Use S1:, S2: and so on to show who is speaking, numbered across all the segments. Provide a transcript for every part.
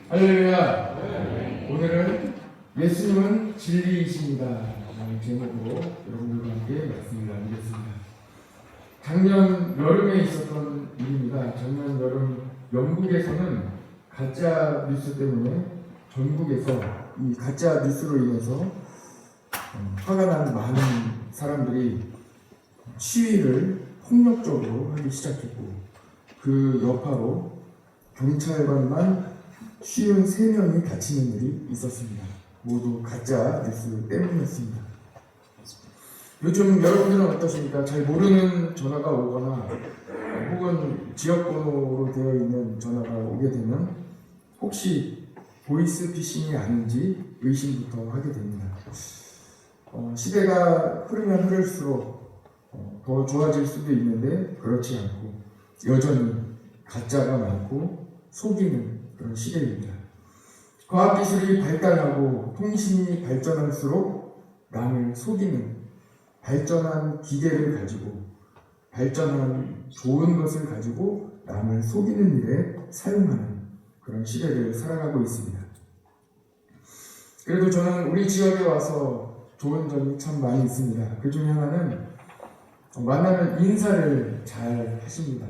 S1: 할렐루야. 오늘은 예수님은 진리이십니다 라는 제목으로 여러분들과 함께 말씀을 나누겠습니다. 작년 여름에 있었던 일입니다. 작년 여름 영국에서는 가짜 뉴스 때문에 전국에서 이 가짜 뉴스로 인해서 화가 난 많은 사람들이 시위를 폭력적으로 하기 시작했고, 그 여파로 경찰관만 53명이 다치는 일이 있었습니다. 모두 가짜 뉴스 때문이었습니다. 요즘 여러분들은 어떠십니까? 잘 모르는 전화가 오거나 혹은 지역번호로 되어 있는 전화가 오게 되면 혹시 보이스피싱이 아닌지 의심부터 하게 됩니다. 시대가 흐르면 흐를수록 더 좋아질 수도 있는데 그렇지 않고 여전히 가짜가 많고 속이는 그런 시대입니다. 과학기술이 발달하고 통신이 발전할수록 남을 속이는 발전한 기계를 가지고 발전한 좋은 것을 가지고 남을 속이는 일에 사용하는 그런 시대를 살아가고 있습니다. 그래도 저는 우리 지역에 와서 좋은 점이 참 많이 있습니다. 그 중에 하나는 만나면 인사를 잘 하십니다.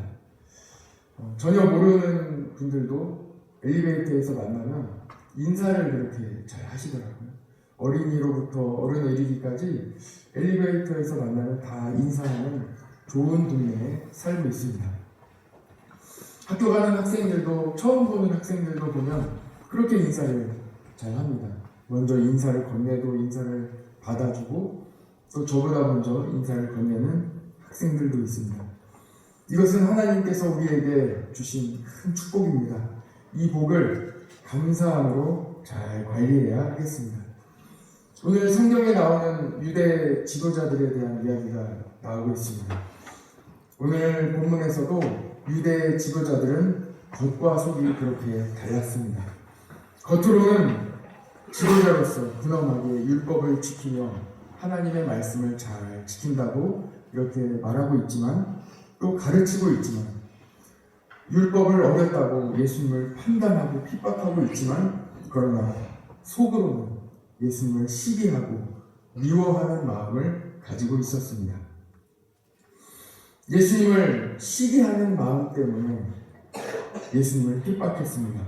S1: 전혀 모르는 분들도 엘리베이터에서 만나면 인사를 그렇게 잘 하시더라고요. 어린이로부터 어른에 이르기까지 엘리베이터에서 만나면 다 인사하는 좋은 동네에 살고 있습니다. 학교 가는 학생들도, 처음 보는 학생들도 보면 그렇게 인사를 잘 합니다. 먼저 인사를 건네도 인사를 받아주고, 또 저보다 먼저 인사를 건네는 학생들도 있습니다. 이것은 하나님께서 우리에게 주신 큰 축복입니다. 이 복을 감사함으로 잘 관리해야 하겠습니다. 오늘 성경에 나오는 유대 지도자들에 대한 이야기가 나오고 있습니다. 오늘 본문에서도 유대 지도자들은 겉과 속이 그렇게 달랐습니다. 겉으로는 지도자로서 근엄하게 율법을 지키며 하나님의 말씀을 잘 지킨다고 이렇게 말하고 있지만, 또 가르치고 있지만, 율법을 어겼다고 예수님을 판단하고 핍박하고 있지만, 그러나 속으로는 예수님을 시기하고 미워하는 마음을 가지고 있었습니다. 예수님을 시기하는 마음 때문에 예수님을 핍박했습니다.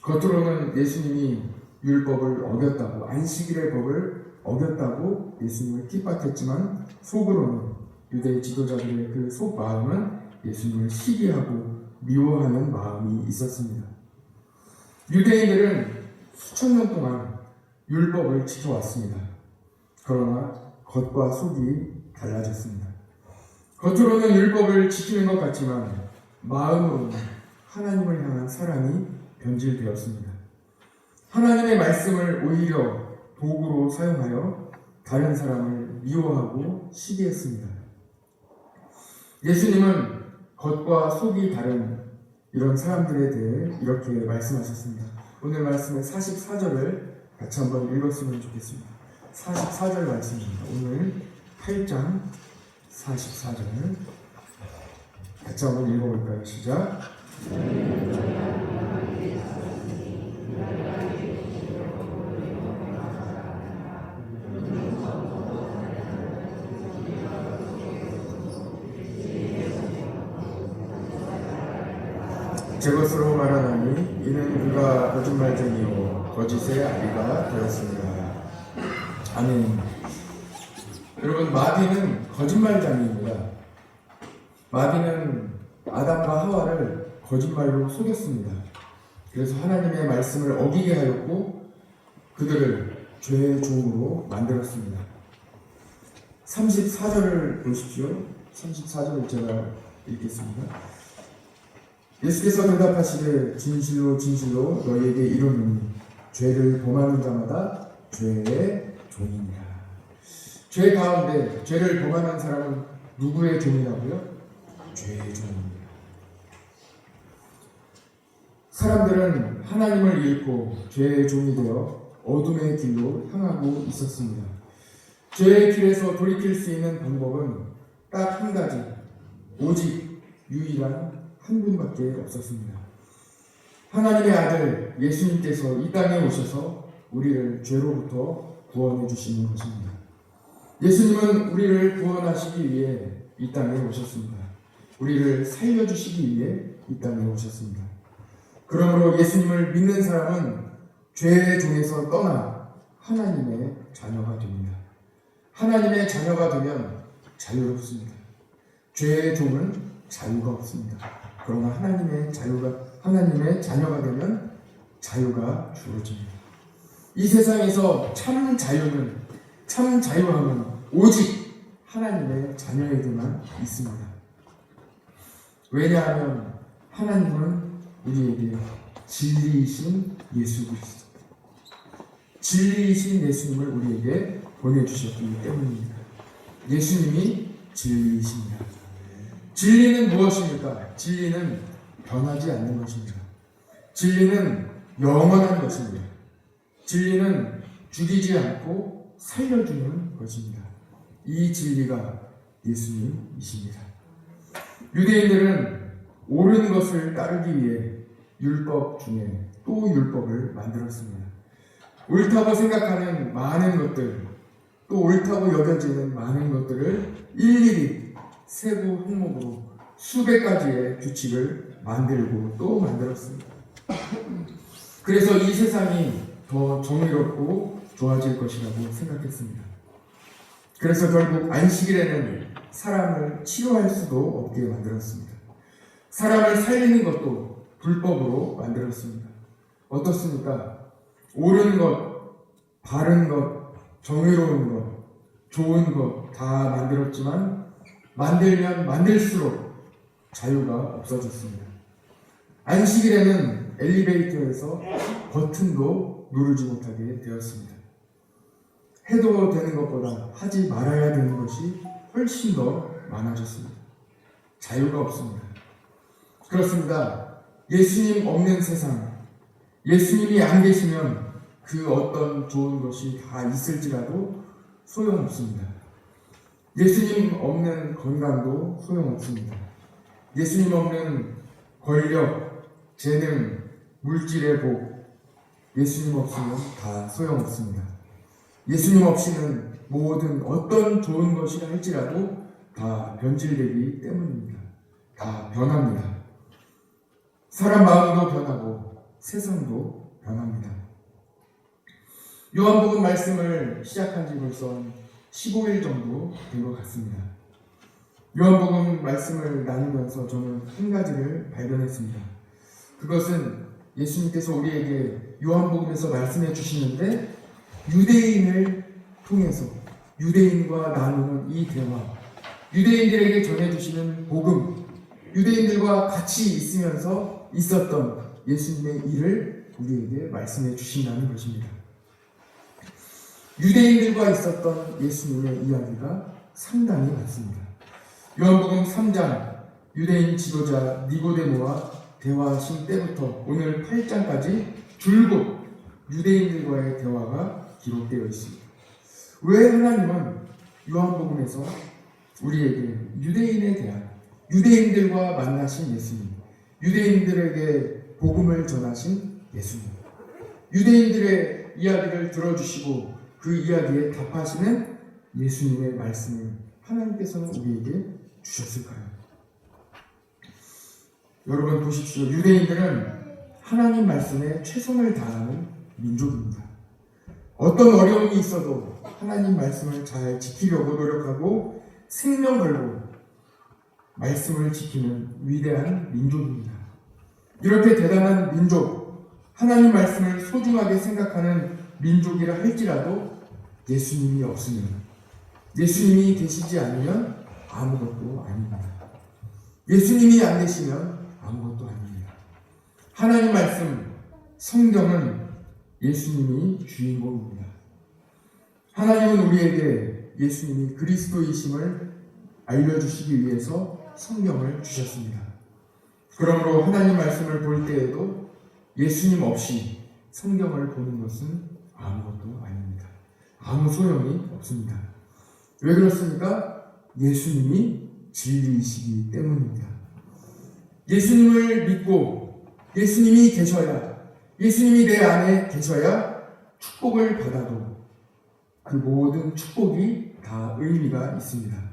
S1: 겉으로는 예수님이 율법을 어겼다고, 안식일의 법을 어겼다고 예수님을 핍박했지만, 속으로는 유대 지도자들의 그 속마음은 예수님을 시기하고 미워하는 마음이 있었습니다. 유대인들은 수천 년 동안 율법을 지켜왔습니다. 그러나 겉과 속이 달라졌습니다. 겉으로는 율법을 지키는 것 같지만 마음으로는 하나님을 향한 사랑이 변질되었습니다. 하나님의 말씀을 오히려 도구로 사용하여 다른 사람을 미워하고 시기했습니다. 예수님은 겉과 속이 다른 이런 사람들에 대해 이렇게 말씀하셨습니다. 오늘 말씀의 44절을 같이 한번 읽었으면 좋겠습니다. 44절 말씀입니다. 오늘 8장 44절 같이 한번 읽어볼까요? 시작. 제 것으로 말하나니 이는 그가 거짓말쟁이요 거짓의 아비가 되었습니다. 아멘. 여러분, 마귀는 거짓말쟁이입니다. 마귀는 아담과 하와를 거짓말로 속였습니다. 그래서 하나님의 말씀을 어기게 하였고 그들을 죄의 종으로 만들었습니다. 34절을 보십시오. 34절을 제가 읽겠습니다. 예수께서 대답하시되 진실로 진실로 너희에게 이르노니 죄를 범하는 자마다 죄의 종이니라. 죄 가운데 죄를 범하는 사람은 누구의 종이라고요? 죄의 종입니다. 사람들은 하나님을 잃고 죄의 종이 되어 어둠의 길로 향하고 있었습니다. 죄의 길에서 돌이킬 수 있는 방법은 딱 한 가지, 오직 유일한 한 분밖에 없었습니다. 하나님의 아들 예수님께서 이 땅에 오셔서 우리를 죄로부터 구원해 주시는 것입니다. 예수님은 우리를 구원하시기 위해 이 땅에 오셨습니다. 우리를 살려주시기 위해 이 땅에 오셨습니다. 그러므로 예수님을 믿는 사람은 죄의 종에서 떠나 하나님의 자녀가 됩니다. 하나님의 자녀가 되면 자유롭습니다. 죄의 종은 자유가 없습니다. 그러나 하나님의 자녀가 되면 자유가 주어집니다. 이 세상에서 참 자유함은 오직 하나님의 자녀에게만 있습니다. 왜냐하면 하나님은 우리에게 진리이신 예수 그리스도, 진리이신 예수님을 우리에게 보내주셨기 때문입니다. 예수님이 진리이십니다. 진리는 무엇입니까? 진리는 변하지 않는 것입니다. 진리는 영원한 것입니다. 진리는 죽이지 않고 살려주는 것입니다. 이 진리가 예수님이십니다. 유대인들은 옳은 것을 따르기 위해 율법 중에 또 율법을 만들었습니다. 옳다고 생각하는 많은 것들, 또 옳다고 여겨지는 많은 것들을 일일이 세부 항목으로 수백 가지의 규칙을 만들고 또 만들었습니다. 그래서 이 세상이 더 정의롭고 좋아질 것이라고 생각했습니다. 그래서 결국 안식일에는 사람을 치료할 수도 없게 만들었습니다. 사람을 살리는 것도 불법으로 만들었습니다. 어떻습니까? 옳은 것, 바른 것, 정의로운 것, 좋은 것 다 만들었지만 만들면 만들수록 자유가 없어졌습니다. 안식일에는 엘리베이터에서 버튼도 누르지 못하게 되었습니다. 해도 되는 것보다 하지 말아야 되는 것이 훨씬 더 많아졌습니다. 자유가 없습니다. 그렇습니다. 예수님 없는 세상, 예수님이 안 계시면 그 어떤 좋은 것이 다 있을지라도 소용없습니다. 예수님 없는 건강도 소용없습니다. 예수님 없는 권력, 재능, 물질의 복, 예수님 없으면 다 소용없습니다. 예수님 없이는 모든 어떤 좋은 것이라 할지라도 다 변질되기 때문입니다. 다 변합니다. 사람 마음도 변하고 세상도 변합니다. 요한복음 말씀을 시작한 지 벌써 15일 정도 된 것 같습니다. 요한복음 말씀을 나누면서 저는 한 가지를 발견했습니다. 그것은 예수님께서 우리에게 요한복음에서 말씀해 주시는데 유대인을 통해서 유대인과 나누는 이 대화, 유대인들에게 전해주시는 복음, 유대인들과 같이 있으면서 있었던 예수님의 일을 우리에게 말씀해 주신다는 것입니다. 유대인들과 있었던 예수님의 이야기가 상당히 많습니다. 요한복음 3장 유대인 지도자 니고데모와 대화하신 때부터 오늘 8장까지 줄곧 유대인들과의 대화가 기록되어 있습니다. 왜 하나님은 요한복음에서 우리에게 유대인에 대한 유대인들과 만나신 예수님, 유대인들에게 복음을 전하신 예수님, 유대인들의 이야기를 들어주시고 그 이야기에 답하시는 예수님의 말씀을 하나님께서는 우리에게 주셨을까요? 여러분 보십시오. 유대인들은 하나님 말씀에 최선을 다하는 민족입니다. 어떤 어려움이 있어도 하나님 말씀을 잘 지키려고 노력하고 생명 걸고 말씀을 지키는 위대한 민족입니다. 이렇게 대단한 민족, 하나님 말씀을 소중하게 생각하는 민족이라 할지라도 예수님이 없으면, 예수님이 계시지 않으면 아무것도 아닙니다. 예수님이 안 계시면 아무것도 아닙니다. 하나님 말씀, 성경은 예수님이 주인공입니다. 하나님은 우리에게 예수님이 그리스도이심을 알려주시기 위해서 성경을 주셨습니다. 그러므로 하나님 말씀을 볼 때에도 예수님 없이 성경을 보는 것은 아무것도 아닙니다. 아무 소용이 없습니다. 왜 그렇습니까? 예수님이 진리이시기 때문입니다. 예수님을 믿고 예수님이 계셔야, 예수님이 내 안에 계셔야 축복을 받아도 그 모든 축복이 다 의미가 있습니다.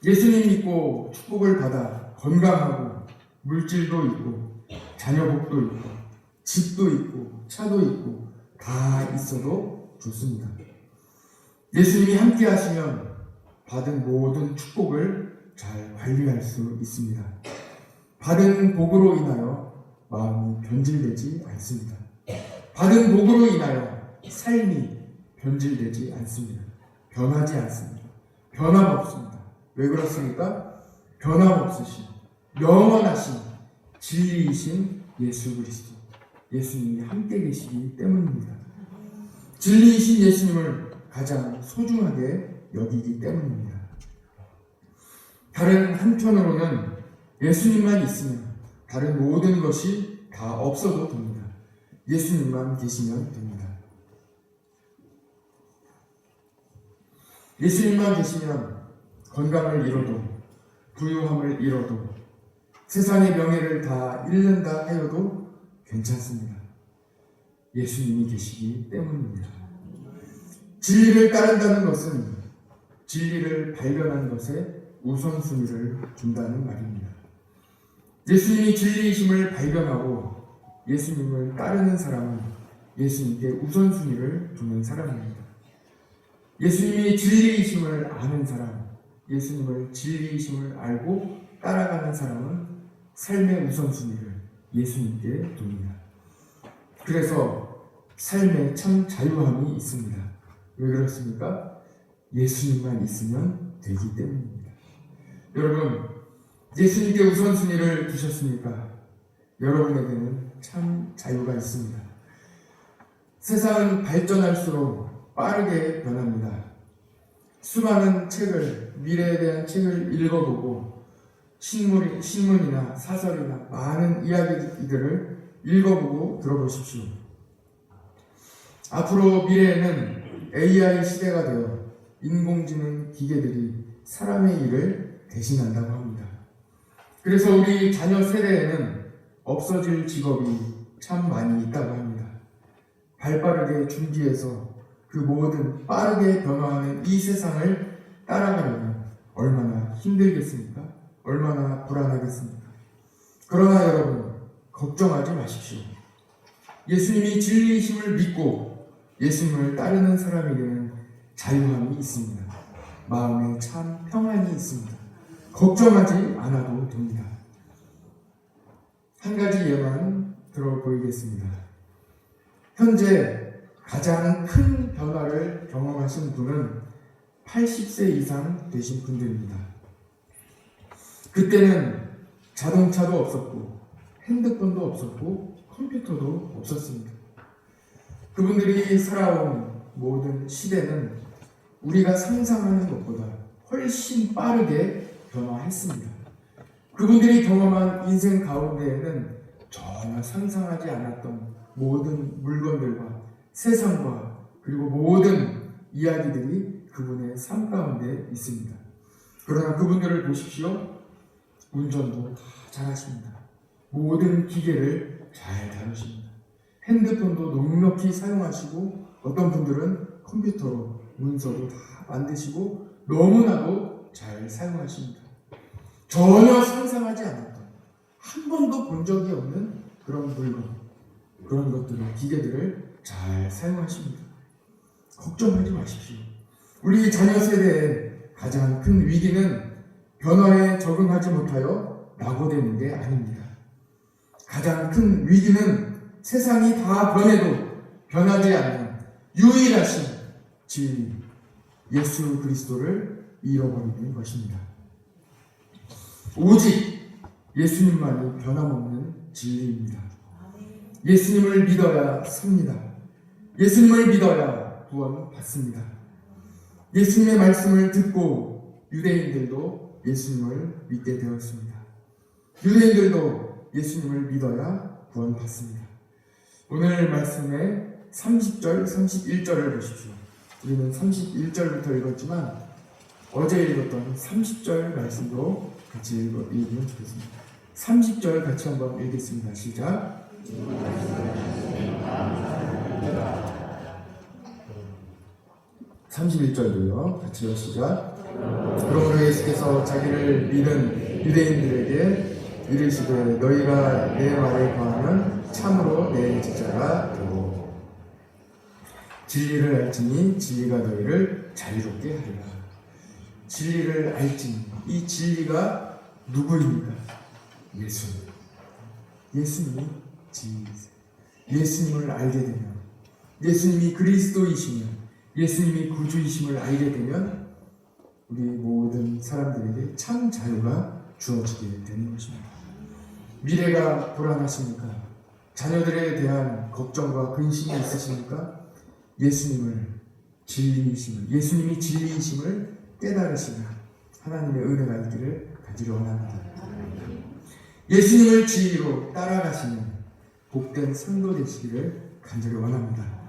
S1: 예수님 믿고 축복을 받아 건강하고 물질도 있고 자녀복도 있고 집도 있고 차도 있고 다 있어도 좋습니다. 예수님이 함께 하시면 받은 모든 축복을 잘 관리할 수 있습니다. 받은 복으로 인하여 마음이 변질되지 않습니다. 받은 복으로 인하여 삶이 변질되지 않습니다. 변하지 않습니다. 변함없습니다. 왜 그렇습니까? 변함없으신, 영원하신, 진리이신 예수 그리스도, 예수님이 함께 계시기 때문입니다. 진리이신 예수님을 가장 소중하게 여기기 때문입니다. 다른 한편으로는 예수님만 있으면 다른 모든 것이 다 없어도 됩니다. 예수님만 계시면 됩니다. 예수님만 계시면 건강을 잃어도 부유함을 잃어도 세상의 명예를 다 잃는다 하여도 괜찮습니다. 예수님이 계시기 때문입니다. 진리를 따른다는 것은 진리를 발견하는 것에 우선순위를 준다는 말입니다. 예수님이 진리이심을 발견하고 예수님을 따르는 사람은 예수님께 우선순위를 두는 사람입니다. 예수님이 진리이심을 아는 사람, 예수님을 진리이심을 알고 따라가는 사람은 삶의 우선순위를 예수님께 둡니다. 그래서 삶에 참 자유함이 있습니다. 왜 그렇습니까? 예수님만 있으면 되기 때문입니다. 여러분, 예수님께 우선순위를 두셨습니까? 여러분에게는 참 자유가 있습니다. 세상은 발전할수록 빠르게 변합니다. 수많은 책을, 미래에 대한 책을 읽어보고 신문이나 사설이나 많은 이야기들을 읽어보고 들어보십시오. 앞으로 미래에는 AI 시대가 되어 인공지능 기계들이 사람의 일을 대신한다고 합니다. 그래서 우리 자녀 세대에는 없어질 직업이 참 많이 있다고 합니다. 발빠르게 준비해서 그 모든 빠르게 변화하는 이 세상을 따라가려면 얼마나 힘들겠습니까? 얼마나 불안하겠습니까? 그러나 여러분, 걱정하지 마십시오. 예수님이 진리이심을 믿고 예수님을 따르는 사람에게는 자유함이 있습니다. 마음에 참 평안이 있습니다. 걱정하지 않아도 됩니다. 한 가지 예만 들어보이겠습니다. 현재 가장 큰 변화를 경험하신 분은 80세 이상 되신 분들입니다. 그때는 자동차도 없었고 핸드폰도 없었고 컴퓨터도 없었습니다. 그분들이 살아온 모든 시대는 우리가 상상하는 것보다 훨씬 빠르게 변화했습니다. 그분들이 경험한 인생 가운데에는 전혀 상상하지 않았던 모든 물건들과 세상과 그리고 모든 이야기들이 그분의 삶 가운데 있습니다. 그러나 그분들을 보십시오. 운전도 다 잘하십니다. 모든 기계를 잘 다루십니다. 핸드폰도 넉넉히 사용하시고 어떤 분들은 컴퓨터로 문서도 다 만드시고 너무나도 잘 사용하십니다. 전혀 상상하지 않았던, 한 번도 본 적이 없는 그런 물건, 그런 것들을, 기계들을 잘 사용하십니다. 걱정하지 마십시오. 우리 자녀 세대의 가장 큰 위기는 변화에 적응하지 못하여 낙오되는 게 아닙니다. 가장 큰 위기는 세상이 다 변해도 변하지 않는 유일하신 진리, 예수 그리스도를 잃어버리는 것입니다. 오직 예수님만이 변함없는 진리입니다. 예수님을 믿어야 삽니다. 예수님을 믿어야 구원받습니다. 예수님의 말씀을 듣고 유대인들도 예수님을 믿게 되었습니다. 유대인들도 예수님을 믿어야 구원받습니다. 오늘 말씀의 30절, 31절을 보십시오. 우리는 31절부터 읽었지만 어제 읽었던 30절 말씀도 같이 읽으면 좋겠습니다. 30절 같이 한번 읽겠습니다. 시작. 31절도요. 같이요. 시작. 그러므로 예수께서 자기를 믿은 유대인들에게 이르시되 너희가 내 말에 거하면 참으로 내 제자가 되고 진리를 알지니 진리가 너희를 자유롭게 하리라. 진리를 알지니, 이 진리가 누구입니까? 예수님이 진리이세요. 예수님을 알게 되면, 예수님이 그리스도이시며 예수님이 구주이심을 알게 되면 우리 모든 사람들에게 참 자유가 주어지게 되는 것입니다. 미래가 불안하십니까? 자녀들에 대한 걱정과 근심이 있으십니까? 예수님이 진리이심을 깨달으시면 하나님의 은혜가 있기를 간절히 원합니다. 예수님을 진리로 따라가시면 복된 성도 되시기를 간절히 원합니다.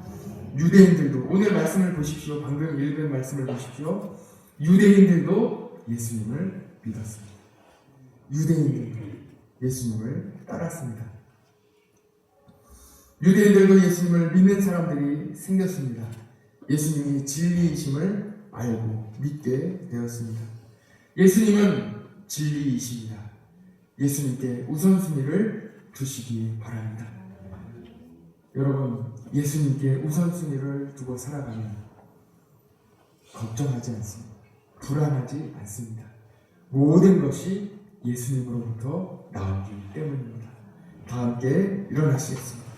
S1: 유대인들도, 오늘 말씀을 보십시오. 방금 읽은 말씀을 보십시오. 유대인들도 예수님을 믿었습니다. 유대인들도 예수님을 따랐습니다. 유대인들도 예수님을 믿는 사람들이 생겼습니다. 예수님이 진리이심을 알고 믿게 되었습니다. 예수님은 진리이십니다. 예수님께 우선순위를 두시기 바랍니다. 여러분, 예수님께 우선순위를 두고 살아가면 걱정하지 않습니다. 불안하지 않습니다. 모든 것이 예수님으로부터 나오기 때문입니다. 다 함께 일어나시겠습니다.